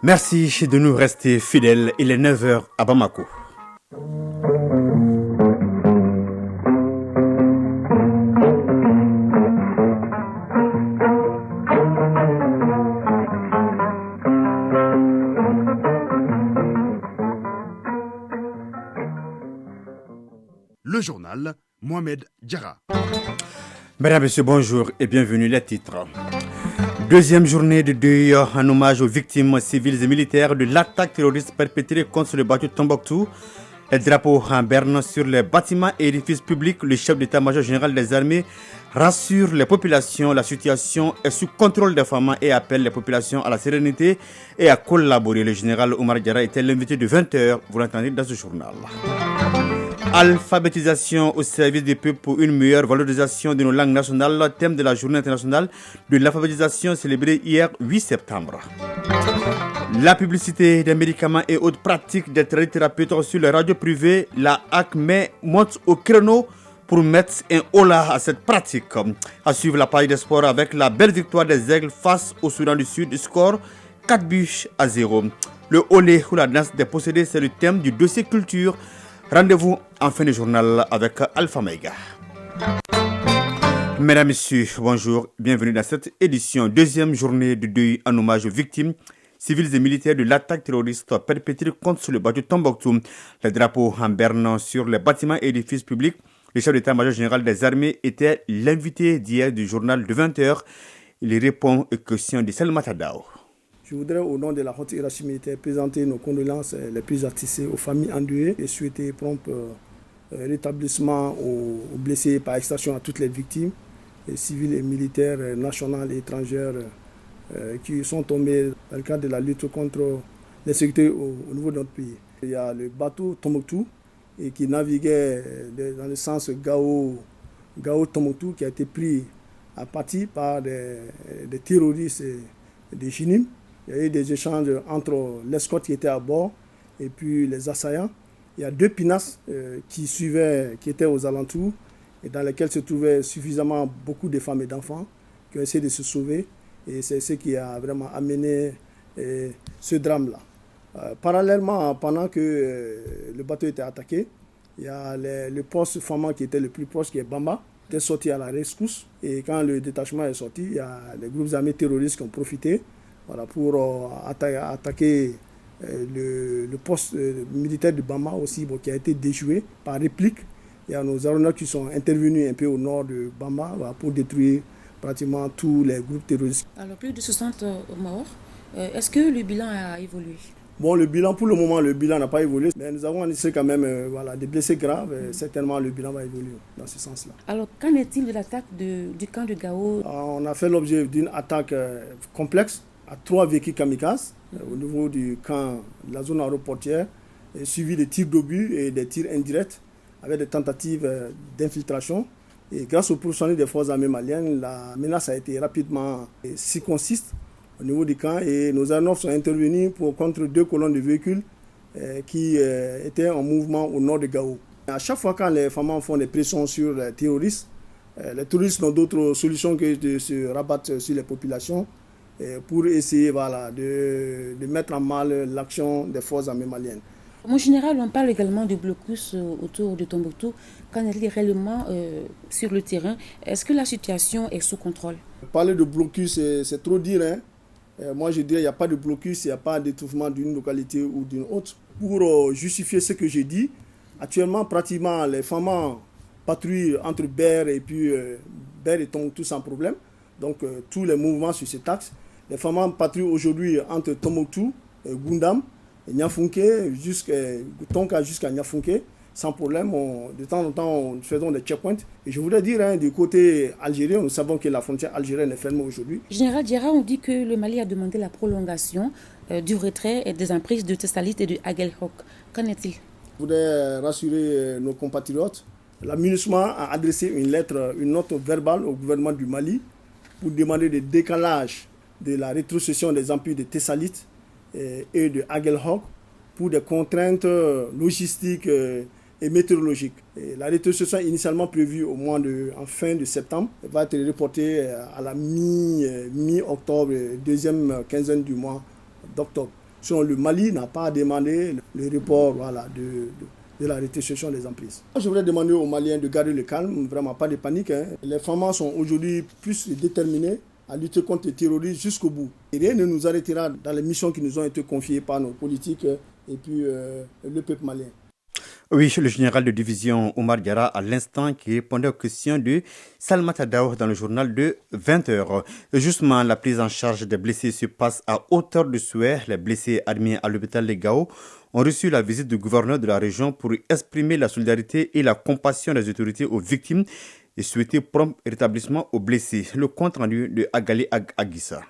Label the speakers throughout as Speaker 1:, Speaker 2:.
Speaker 1: Merci de nous rester fidèles. Il est 9 heures à Bamako.
Speaker 2: Le journal Mohamed Diarra.
Speaker 1: Mesdames, Messieurs, bonjour et bienvenue. Les titres. Deuxième journée de deuil en hommage aux victimes civiles et militaires de l'attaque terroriste perpétrée contre le bateau Tombouctou. Les drapeaux en berne sur les bâtiments et édifices publics. Le chef d'état-major général des armées rassure les populations. La situation est sous contrôle des femmes et appelle les populations à la sérénité et à collaborer. Le général Oumar Diarra était l'invité de 20h. Vous l'entendez dans ce journal. Alphabétisation au service des peuples pour une meilleure valorisation de nos langues nationales, thème de la journée internationale de l'alphabétisation célébrée hier 8 septembre. La publicité des médicaments et autres pratiques des thérapeutes sur les radios privées, la ACME monte au créneau pour mettre un holà à cette pratique. À suivre la page des sports avec la belle victoire des Aigles face au Soudan du Sud, score 4-0. Le olé ou la danse des possédés, c'est le thème du dossier culture. Rendez-vous en fin de journal avec Alpha Mega. Mesdames, Messieurs, bonjour. Bienvenue dans cette édition. Deuxième journée de deuil en hommage aux victimes civiles et militaires de l'attaque terroriste perpétrée contre le bateau Tombouctou. Les drapeaux en berne sur les bâtiments et édifices publics. Le chef d'état-major général des armées était l'invité d'hier du journal de 20h. Il répond aux questions de Selma Tadao.
Speaker 3: Je voudrais, au nom de la haute hiérarchie militaire, présenter nos condoléances les plus attristées aux familles endeuillées et souhaiter prompt rétablissement aux blessés par extension à toutes les victimes, civiles et militaires, nationales et étrangères, qui sont tombés dans le cadre de la lutte contre l'insécurité au niveau de notre pays. Il y a le bateau Tombouctou qui naviguait dans le sens Gao-Tombouctou qui a été pris à partie par des terroristes et des Chinim. Il y a eu des échanges entre l'escorte qui était à bord et puis les assaillants. Il y a deux pinasses qui étaient aux alentours et dans lesquelles se trouvaient suffisamment beaucoup de femmes et d'enfants qui ont essayé de se sauver. Et c'est ce qui a vraiment amené ce drame-là. Parallèlement, pendant que le bateau était attaqué, il y a le poste Fama qui était le plus proche, qui est Bamba, qui est sorti à la rescousse. Et quand le détachement est sorti, il y a les groupes armés terroristes qui ont profité pour attaquer le poste militaire de Bama aussi, qui a été déjoué par réplique. Il y a nos aéronautes qui sont intervenus un peu au nord de Bama pour détruire pratiquement tous les groupes terroristes.
Speaker 4: Alors plus de 60 morts. Est-ce que le bilan a évolué?
Speaker 3: Bon, le bilan, pour le moment, le bilan n'a pas évolué. Mais nous avons enregistré quand même des blessés graves. Certainement, le bilan va évoluer dans ce sens-là.
Speaker 4: Alors, qu'en est-il de l'attaque du camp de Gao?
Speaker 3: On a fait l'objet d'une attaque complexe à 3 véhicules kamikazes au niveau du camp de la zone aéroportière, suivi de tirs d'obus et des tirs indirects avec des tentatives d'infiltration. Et grâce au professionnel des forces armées maliennes, la menace a été rapidement circonscrite au niveau du camp et nos aéronefs sont intervenus contre 2 colonnes de véhicules qui étaient en mouvement au nord de Gao. À chaque fois quand les femmes font des pressions sur les terroristes n'ont d'autre solution que de se rabattre sur les populations pour essayer de mettre en mal l'action des forces armées maliennes.
Speaker 4: Mon général, on parle également du blocus autour de Tombouctou. Qu'en est-il réellement sur le terrain? Est-ce que la situation est sous contrôle?
Speaker 3: Parler de blocus, c'est trop dire. Moi, je dirais qu'il n'y a pas de blocus, il n'y a pas d'étouffement d'une localité ou d'une autre. Pour justifier ce que j'ai dit, actuellement, pratiquement, les femmes patrouillent entre Ber et Tombouctou sans problème. Donc, tous les mouvements sur cet axe. Les femmes patrouillent aujourd'hui entre Tombouctou, Gundam, Niafunke, Tonka jusqu'à Niafunke, sans problème. De temps en temps, nous faisons des checkpoints. Et je voudrais dire, du côté algérien, nous savons que la frontière algérienne est fermée aujourd'hui.
Speaker 4: Général Diarra, on dit que le Mali a demandé la prolongation du retrait et des emprises de Tessalit et de Aguelhok. Qu'en est-il?
Speaker 3: Je voudrais rassurer nos compatriotes. La MINUSMA a adressé une note verbale au gouvernement du Mali pour demander le décalage de la rétrocession des emprises de Tessalit et de Aguelhok pour des contraintes logistiques et météorologiques. Et la rétrocession initialement prévue en fin de septembre va être reportée à la mi-octobre, deuxième quinzaine du mois d'octobre. Sinon, le Mali n'a pas demandé le report de la restitution des emprises. Je voudrais demander aux Maliens de garder le calme, vraiment pas de panique. Les FAMA sont aujourd'hui plus déterminés à lutter contre le terrorisme jusqu'au bout. Et rien ne nous arrêtera dans les missions qui nous ont été confiées par nos politiques et puis le peuple malien.
Speaker 1: Oui, le général de division Omar Diarra à l'instant qui répondait aux questions de Salmata Daour dans le journal de 20h. Justement, la prise en charge des blessés se passe à hauteur de souhait. Les blessés admis à l'hôpital de Gao ont reçu la visite du gouverneur de la région pour exprimer la solidarité et la compassion des autorités aux victimes et souhaiter prompt rétablissement aux blessés. Le compte rendu de Agali Agissa.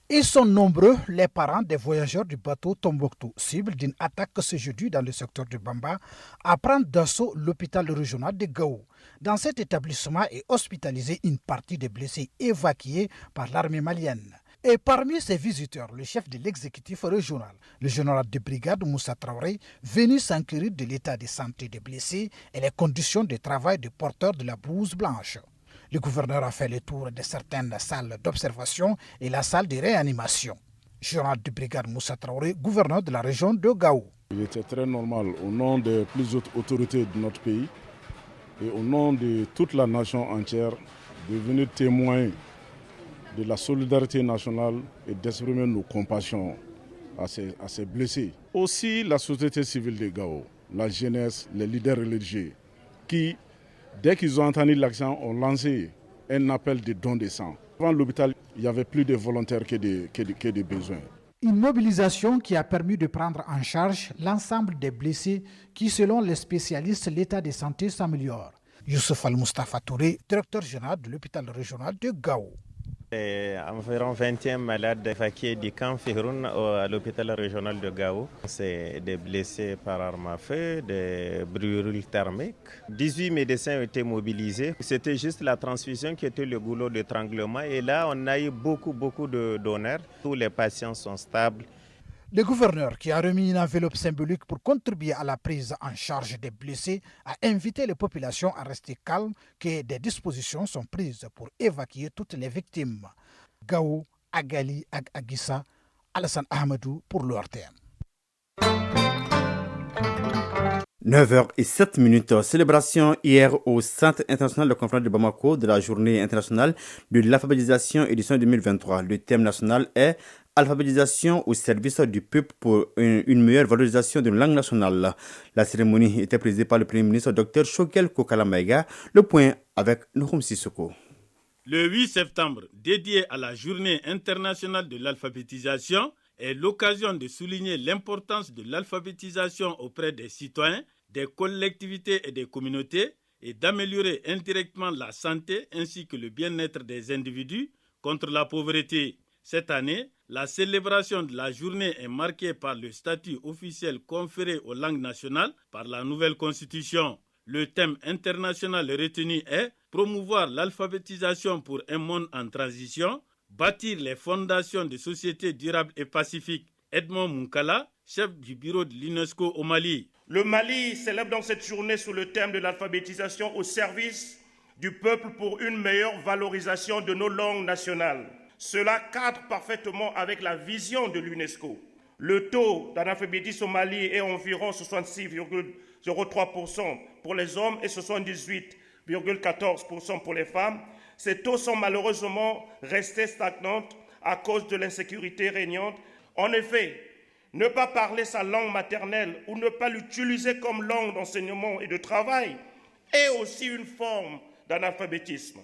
Speaker 5: Ils sont nombreux, les parents des voyageurs du bateau Tombouctou, cible d'une attaque ce jeudi dans le secteur de Bamba, à prendre d'assaut l'hôpital régional de Gao. Dans cet établissement est hospitalisée une partie des blessés évacués par l'armée malienne. Et parmi ces visiteurs, le chef de l'exécutif régional, le général de brigade Moussa Traoré, venu s'enquérir de l'état de santé des blessés et les conditions de travail des porteurs de la blouse blanche. Le gouverneur a fait le tour de certaines salles d'observation et la salle de réanimation. Général de brigade Moussa Traoré, gouverneur de la région de Gao.
Speaker 6: Il était très normal, au nom des plus hautes autorités de notre pays et au nom de toute la nation entière, de venir témoigner de la solidarité nationale et d'exprimer nos compassions à ces blessés. Aussi la société civile de Gao, la jeunesse, les leaders religieux, qui, dès qu'ils ont entendu l'action, ont lancé un appel de don de sang. Avant l'hôpital, il y avait plus de volontaires que de besoins.
Speaker 5: Une mobilisation qui a permis de prendre en charge l'ensemble des blessés qui, selon les spécialistes, l'état de santé s'améliore. Youssouf Al-Mustafa Touré, directeur général de l'hôpital régional de Gao.
Speaker 7: Environ 21 malades évacués du camp Firoun à l'hôpital régional de Gao. C'est des blessés par arme à feu, des brûlures thermiques. 18 médecins ont été mobilisés. C'était juste la transfusion qui était le goulot d'étranglement. Et là, on a eu beaucoup de donneurs. Tous les patients sont stables.
Speaker 5: Le gouverneur, qui a remis une enveloppe symbolique pour contribuer à la prise en charge des blessés, a invité les populations à rester calmes, que des dispositions sont prises pour évacuer toutes les victimes. Gao, Agali, Agissa, Alassane Ahmadou pour l'ORTM.
Speaker 1: 9h07. Célébration hier au Centre international de conférence de Bamako de la journée internationale de l'alphabétisation édition 2023. Le thème national est alphabétisation au service du peuple pour une meilleure valorisation de la langue nationale. La cérémonie était présidée par le Premier ministre Dr Choguel Kokalamaïga. Le point avec Nohum Sissoko.
Speaker 8: Le 8 septembre, dédié à la journée internationale de l'alphabétisation, est l'occasion de souligner l'importance de l'alphabétisation auprès des citoyens, des collectivités et des communautés et d'améliorer indirectement la santé ainsi que le bien-être des individus contre la pauvreté. Cette année, la célébration de la journée est marquée par le statut officiel conféré aux langues nationales par la nouvelle constitution. Le thème international retenu est « Promouvoir l'alphabétisation pour un monde en transition, bâtir les fondations de sociétés durables et pacifiques ». Edmond Munkala, chef du bureau de l'UNESCO au Mali.
Speaker 9: Le Mali célèbre donc cette journée sous le thème de l'alphabétisation au service du peuple pour une meilleure valorisation de nos langues nationales. Cela cadre parfaitement avec la vision de l'UNESCO. Le taux d'analphabétisme au Mali est environ 66,03% pour les hommes et 78,14% pour les femmes. Ces taux sont malheureusement restés stagnants à cause de l'insécurité régnante. En effet, ne pas parler sa langue maternelle ou ne pas l'utiliser comme langue d'enseignement et de travail est aussi une forme d'analphabétisme.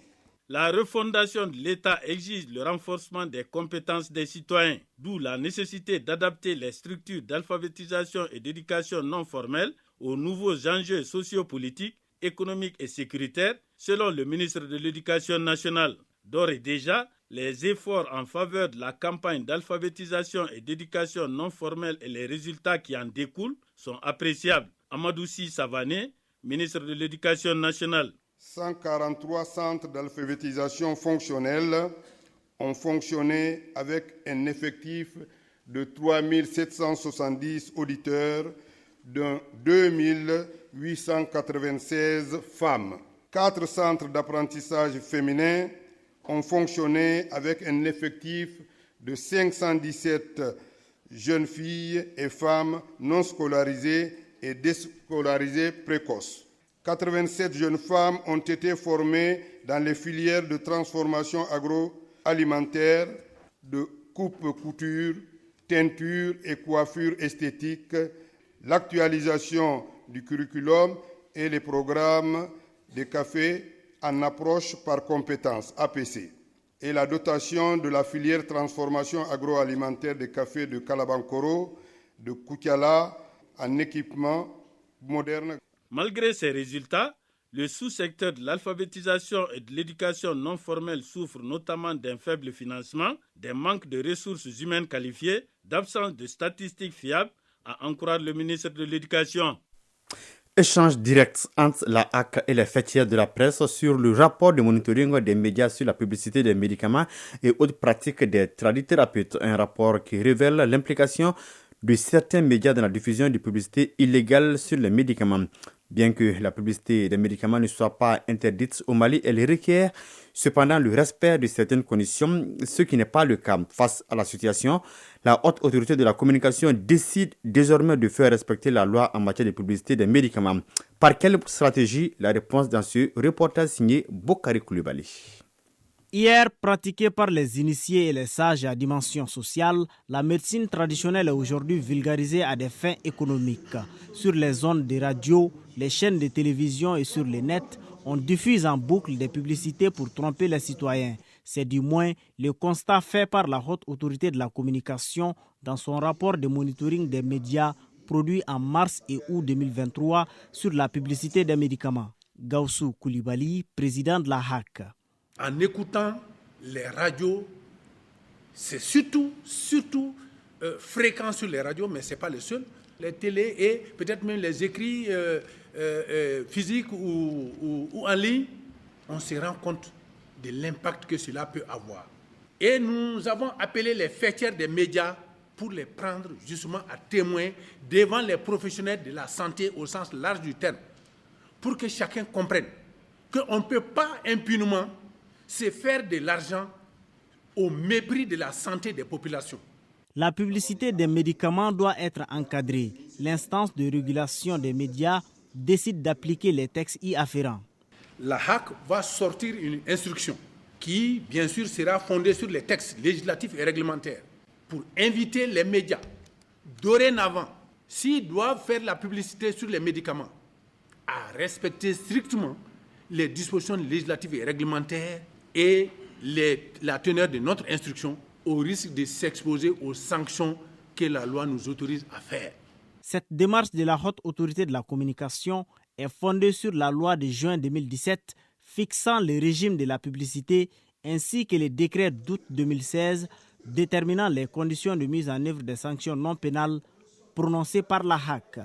Speaker 8: La refondation de l'État exige le renforcement des compétences des citoyens, d'où la nécessité d'adapter les structures d'alphabétisation et d'éducation non formelle aux nouveaux enjeux sociopolitiques, économiques et sécuritaires, selon le ministre de l'Éducation nationale. D'ores et déjà, les efforts en faveur de la campagne d'alphabétisation et d'éducation non formelle et les résultats qui en découlent sont appréciables. Amadoussi Savané, ministre de l'Éducation nationale.
Speaker 10: 143 centres d'alphabétisation fonctionnels ont fonctionné avec un effectif de 3770 auditeurs, dont 2896 femmes. 4 centres d'apprentissage féminin ont fonctionné avec un effectif de 517 jeunes filles et femmes non scolarisées et déscolarisées précoces. 87 jeunes femmes ont été formées dans les filières de transformation agroalimentaire, de coupe-couture, teinture et coiffure esthétique, l'actualisation du curriculum et les programmes de café en approche par compétences, APC, et la dotation de la filière transformation agroalimentaire de café de Kalabankoro, de Koutiala, en équipement moderne.
Speaker 8: Malgré ces résultats, le sous-secteur de l'alphabétisation et de l'éducation non formelle souffre notamment d'un faible financement, d'un manque de ressources humaines qualifiées, d'absence de statistiques fiables, à en croire le ministre de l'Éducation.
Speaker 1: Échange direct entre la HAC et les fêtières de la presse sur le rapport de monitoring des médias sur la publicité des médicaments et autres pratiques des tradithérapeutes. Un rapport qui révèle l'implication de certains médias dans la diffusion de publicités illégales sur les médicaments. Bien que la publicité des médicaments ne soit pas interdite au Mali, elle requiert cependant le respect de certaines conditions, ce qui n'est pas le cas. Face à la situation, la haute autorité de la communication décide désormais de faire respecter la loi en matière de publicité des médicaments. Par quelle stratégie? La réponse dans ce reportage signé Bokari Koulibaly.
Speaker 11: Hier, pratiquée par les initiés et les sages à dimension sociale, la médecine traditionnelle est aujourd'hui vulgarisée à des fins économiques. Sur les ondes de radio, les chaînes de télévision et sur les nets, on diffuse en boucle des publicités pour tromper les citoyens. C'est du moins le constat fait par la haute autorité de la communication dans son rapport de monitoring des médias produit en mars et août 2023 sur la publicité des médicaments. Gaussou Koulibaly, président de la HAC.
Speaker 12: En écoutant les radios, c'est surtout fréquent sur les radios, mais ce n'est pas le seul. Les télés et peut-être même les écrits physiques ou en ligne, on se rend compte de l'impact que cela peut avoir. Et nous avons appelé les fêtières des médias pour les prendre justement à témoin devant les professionnels de la santé au sens large du terme, pour que chacun comprenne qu'on ne peut pas impunément se faire de l'argent au mépris de la santé des populations.
Speaker 11: La publicité des médicaments doit être encadrée. L'instance de régulation des médias décide d'appliquer les textes y afférents.
Speaker 12: La HAC va sortir une instruction qui, bien sûr, sera fondée sur les textes législatifs et réglementaires pour inviter les médias, dorénavant, s'ils doivent faire la publicité sur les médicaments, à respecter strictement les dispositions législatives et réglementaires et la teneur de notre instruction, au risque de s'exposer aux sanctions que la loi nous autorise à faire.
Speaker 11: Cette démarche de la haute autorité de la communication est fondée sur la loi de juin 2017 fixant le régime de la publicité ainsi que les décrets d'août 2016 déterminant les conditions de mise en œuvre des sanctions non pénales prononcées par la HAC.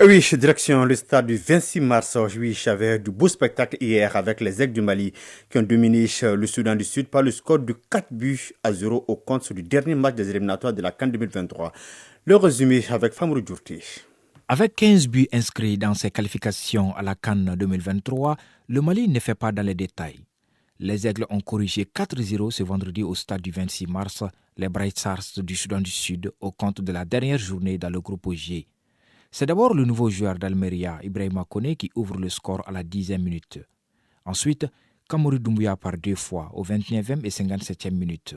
Speaker 1: Oui, direction le stade du 26 mars, avec du beau spectacle hier avec les Aigles du Mali qui ont dominé le Soudan du Sud par le score de 4-0 au compte du dernier match des éliminatoires de la CAN 2023. Le résumé avec Famourou Djourti.
Speaker 13: Avec 15 buts inscrits dans ses qualifications à la CAN 2023, le Mali ne fait pas dans les détails. Les Aigles ont corrigé 4-0 ce vendredi au stade du 26 mars, les Bright Stars du Soudan du Sud au compte de la dernière journée dans le groupe G. C'est d'abord le nouveau joueur d'Almeria, Ibrahima Koné, qui ouvre le score à la 10e minute. Ensuite, Kamori Doumbouya par 2 fois aux 29e et 57e minutes.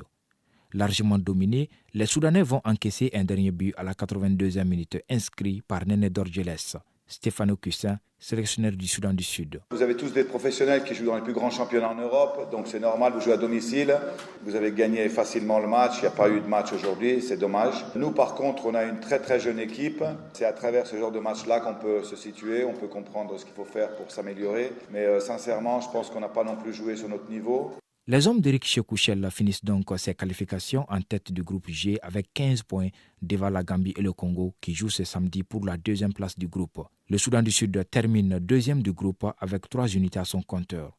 Speaker 13: Largement dominés, les Soudanais vont encaisser un dernier but à la 82e minute, inscrit par Néné Dorgeles. Stéphano Cussin, sélectionneur du Soudan du Sud.
Speaker 14: Vous avez tous des professionnels qui jouent dans les plus grands championnats en Europe, donc c'est normal, vous jouez à domicile, vous avez gagné facilement le match, il n'y a pas eu de match aujourd'hui, c'est dommage. Nous par contre, on a une très très jeune équipe, c'est à travers ce genre de match-là qu'on peut se situer, on peut comprendre ce qu'il faut faire pour s'améliorer, mais sincèrement, je pense qu'on n'a pas non plus joué sur notre niveau.
Speaker 13: Les hommes d'Éric Chekouchel finissent donc ses qualifications en tête du groupe G avec 15 points devant la Gambie et le Congo qui jouent ce samedi pour la 2e place du groupe. Le Soudan du Sud termine 2e du groupe avec 3 unités à son compteur.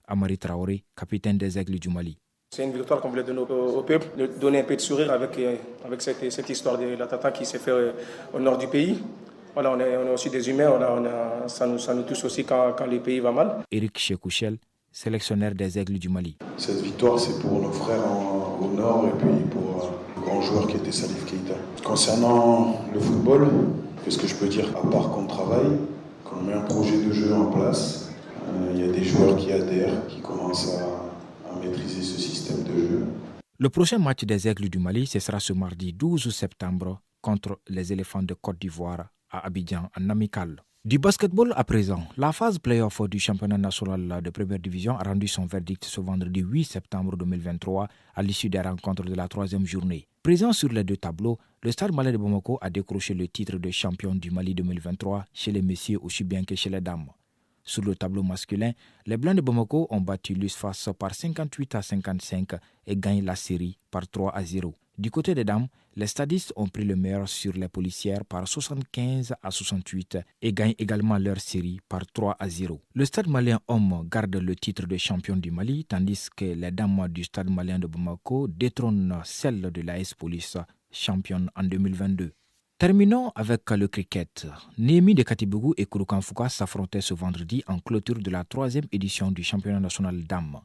Speaker 13: Amari Traoré, capitaine des Aigles du Mali.
Speaker 15: C'est une victoire qu'on voulait donner au peuple, de donner un peu de sourire avec cette histoire de l'attaque qui s'est fait au nord du pays. Voilà, on est aussi des humains, ça nous touche aussi quand le pays va mal.
Speaker 13: Éric Chekouchel, sélectionneur des Aigles du Mali.
Speaker 16: Cette victoire, c'est pour nos frères au nord et puis pour le grand joueur qui était Salif Keita. Concernant le football, qu'est-ce que je peux dire? À part qu'on travaille, qu'on met un projet de jeu en place, il y a des joueurs qui adhèrent, qui commencent à maîtriser ce système de jeu.
Speaker 13: Le prochain match des Aigles du Mali, ce sera ce mardi 12 septembre contre les Éléphants de Côte d'Ivoire à Abidjan en amical. Du basketball à présent, la phase play-off du championnat national de première division a rendu son verdict ce vendredi 8 septembre 2023 à l'issue des rencontres de la troisième journée. Présent sur les deux tableaux, le Stade Malien de Bamako a décroché le titre de champion du Mali 2023 chez les messieurs aussi bien que chez les dames. Sur le tableau masculin, les Blancs de Bamako ont battu l'USFAS par 58-55 et gagnent la série par 3-0. Du côté des dames, les stadistes ont pris le meilleur sur les policières par 75-68 et gagnent également leur série par 3-0. Le Stade malien homme garde le titre de champion du Mali, tandis que les dames du Stade malien de Bamako détrônent celle de l'AS Police, championne en 2022. Terminons avec le cricket. Némi de Katibougou et Kouroukanfouka s'affrontaient ce vendredi en clôture de la 3e édition du championnat national dames.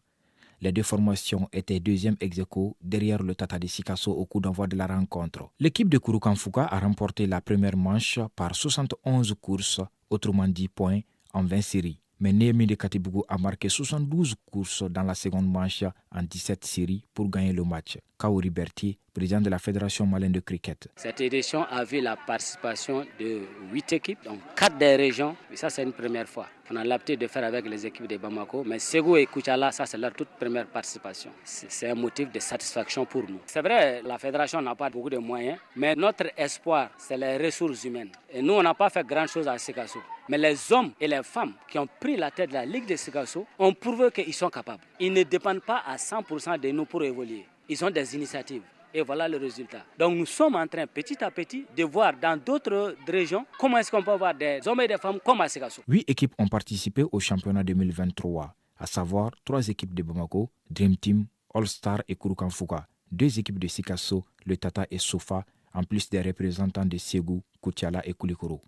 Speaker 13: Les deux formations étaient deuxième ex-aequo derrière le Tata de Sikasso au coup d'envoi de la rencontre. L'équipe de Kouroukanfouka a remporté la première manche par 71 courses, autrement 10 points, en 20 séries. Mais Némi de Katibougou a marqué 72 courses dans la seconde manche en 17 séries pour gagner le match. Kaouri Berthier, président de la Fédération malienne de cricket.
Speaker 17: Cette édition a vu la participation de 8 équipes, donc 4 des régions. Et ça, c'est une première fois. On a l'habitude de faire avec les équipes de Bamako. Mais Ségou et Koutiala, ça, c'est leur toute première participation. C'est un motif de satisfaction pour nous. C'est vrai, la fédération n'a pas beaucoup de moyens. Mais notre espoir, c'est les ressources humaines. Et nous, on n'a pas fait grand-chose à Sikasso. Mais les hommes et les femmes qui ont pris la tête de la Ligue de Sikasso ont prouvé qu'ils sont capables. Ils ne dépendent pas à 100% de nous pour évoluer. Ils ont des initiatives. Et voilà le résultat. Donc nous sommes en train petit à petit de voir dans d'autres régions comment est-ce qu'on peut avoir des hommes et des femmes comme à Sikasso.
Speaker 13: 8 équipes ont participé au championnat 2023, à savoir 3 équipes de Bamako, Dream Team, All Star et Kouroukanfouka, 2 équipes de Sikasso, le Tata et Sofa, en plus des représentants de Ségou, Koutiala et Koulikoro.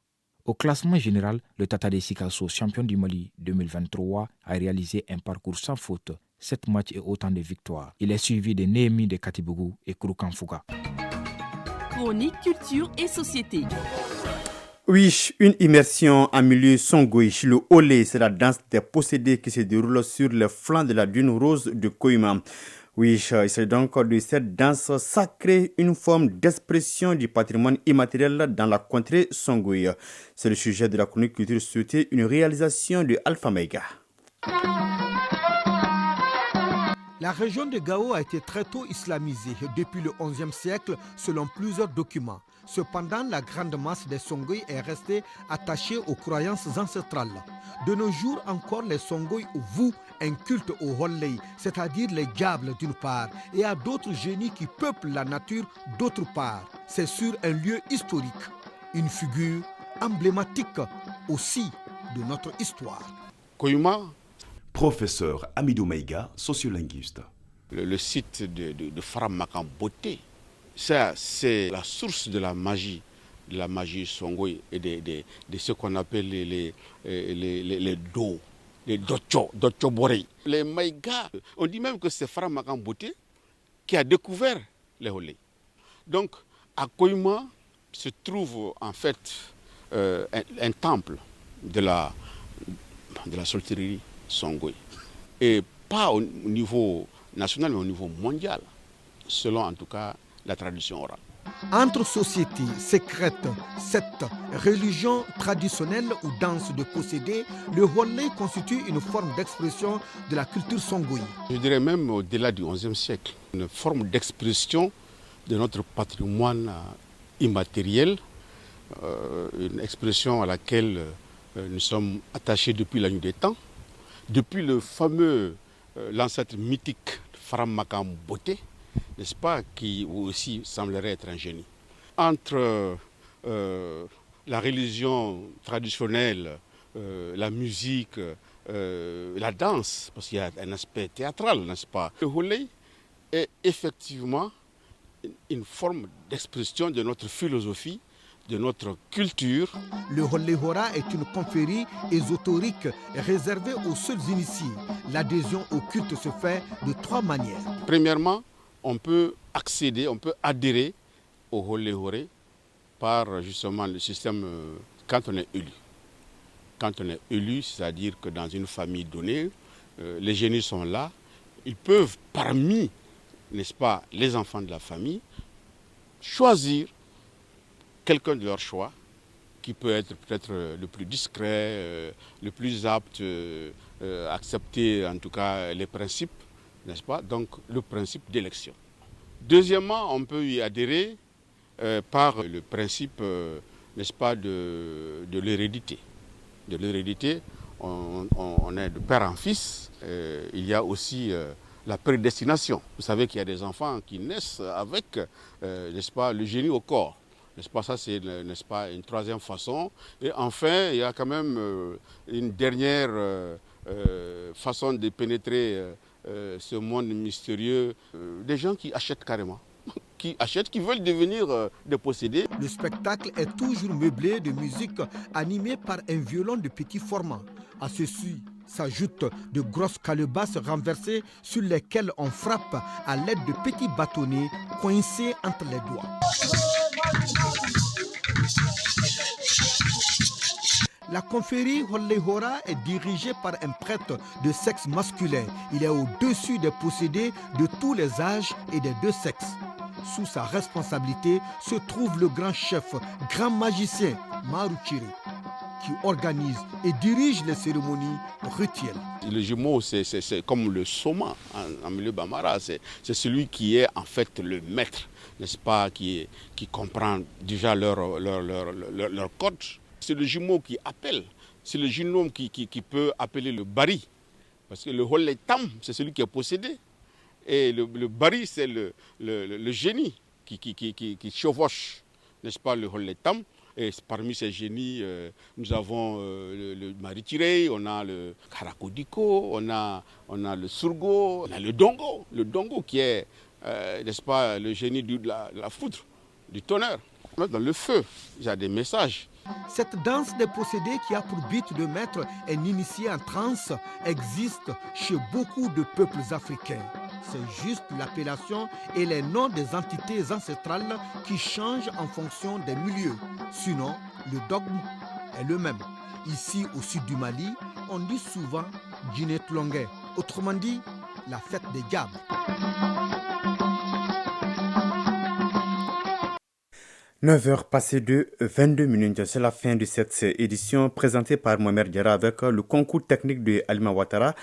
Speaker 13: Au classement général, le Tata de Sikasso, champion du Mali 2023, a réalisé un parcours sans faute, 7 matchs et autant de victoires. Il est suivi de Némi de Katibougou et Kouroukanfouka.
Speaker 18: Chronique culture et société.
Speaker 1: Oui, une immersion en milieu Songoï. Le Olé, c'est la danse des possédés qui se déroule sur le flanc de la dune rose de Koïma. Oui, il s'agit donc de cette danse sacrée, une forme d'expression du patrimoine immatériel dans la contrée Songoï. C'est le sujet de la chronique culture société, une réalisation de Alpha Mega.
Speaker 19: La région de Gao a été très tôt islamisée depuis le XIe siècle selon plusieurs documents. Cependant, la grande masse des Songoï est restée attachée aux croyances ancestrales. De nos jours encore, les Songoï vouent un culte aux Holley, c'est-à-dire les diables d'une part, et à d'autres génies qui peuplent la nature d'autre part. C'est sur un lieu historique, une figure emblématique aussi de notre histoire.
Speaker 2: Koïma, professeur Amidou Maïga, sociolinguiste.
Speaker 20: Le site de Faram-Makam Beauté, ça c'est la source de la magie Songoï et de ce qu'on appelle les do, les docho boré. Les Maïga, on dit même que c'est Faram-Makam Beauté qui a découvert les Holé. Donc à Koïma se trouve en fait un temple de la solterie Songoï. Et pas au niveau national, mais au niveau mondial, selon en tout cas la tradition orale.
Speaker 19: Entre sociétés secrètes, sectes, religions traditionnelles ou danses de possédés, le Holley constitue une forme d'expression de la culture Songoï.
Speaker 20: Je dirais même au-delà du XIe siècle, une forme d'expression de notre patrimoine immatériel, une expression à laquelle nous sommes attachés depuis la nuit des temps, depuis le fameux, l'ancêtre mythique Faram-Makam Beauté, n'est-ce pas, qui aussi semblerait être un génie. Entre la religion traditionnelle, la musique, la danse, parce qu'il y a un aspect théâtral, n'est-ce pas, le Holley est effectivement une forme d'expression de notre philosophie, de notre culture.
Speaker 19: Le Hollehora est une confrérie ésotérique réservée aux seuls initiés. L'adhésion au culte se fait de 3 manières.
Speaker 20: Premièrement, on peut adhérer au Hollehora par justement le système quand on est élu. Quand on est élu, c'est-à-dire que dans une famille donnée, les génies sont là, ils peuvent parmi, n'est-ce pas, les enfants de la famille, choisir quelqu'un de leur choix qui peut être peut-être le plus discret, le plus apte à accepter en tout cas les principes, n'est-ce pas? Donc le principe d'élection. Deuxièmement, on peut y adhérer par le principe, n'est-ce pas, de l'hérédité. De l'hérédité, on est de père en fils. Il y a aussi la prédestination. Vous savez qu'il y a des enfants qui naissent avec, n'est-ce pas, le génie au corps. N'est-ce pas, ça c'est, n'est-ce pas, une troisième façon. Et enfin, il y a quand même une dernière façon de pénétrer ce monde mystérieux. Des gens qui achètent carrément, qui veulent devenir des possédés.
Speaker 19: Le spectacle est toujours meublé de musique animée par un violon de petit format. À ceci s'ajoutent de grosses calebasses renversées sur lesquelles on frappe à l'aide de petits bâtonnets coincés entre les doigts. La confrérie Hollehora est dirigée par un prêtre de sexe masculin. Il est au-dessus des possédés de tous les âges et des 2 sexes. Sous sa responsabilité se trouve le grand chef, grand magicien Maruchiri, qui organise et dirige les cérémonies rituelles.
Speaker 20: Le jumeau, c'est comme le soma en milieu bambara, c'est celui qui est en fait le maître, n'est-ce pas, qui comprend déjà leur code. C'est le jumeau qui appelle, c'est le jumeau qui peut appeler le bari, parce que le Holetam, c'est celui qui est possédé, et le bari, c'est le génie qui chevauche, n'est-ce pas, le Holetam. Et parmi ces génies, nous avons le Maritirei, on a le Karakodiko, on a le Surgo, on a le Dongo qui est, n'est-ce pas, le génie de la foudre, du tonnerre. Dans le feu, il y a des messages.
Speaker 19: Cette danse des possédés qui a pour but de mettre un initié en transe existe chez beaucoup de peuples africains. C'est juste l'appellation et les noms des entités ancestrales qui changent en fonction des milieux. Sinon, le dogme est le même. Ici, au sud du Mali, on dit souvent Djinet Longuet. Autrement dit, la fête des diables.
Speaker 1: 9h passées de 22 minutes, c'est la fin de cette édition présentée par Mohamed Diarra avec le concours technique de Alima Ouattara.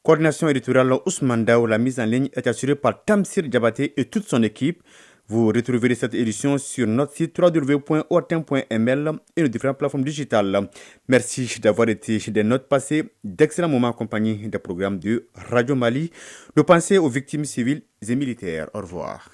Speaker 1: Coordination éditoriale Ousmane Dao, la mise en ligne est assurée par Tamsir Diabaté et toute son équipe. Vous retrouverez cette édition sur notre site www.ortem.ml et nos différentes plateformes digitales. Merci d'avoir été des notes passées, d'excellents moments en compagnie des programmes de Radio Mali. Nos pensées aux victimes civiles et militaires. Au revoir.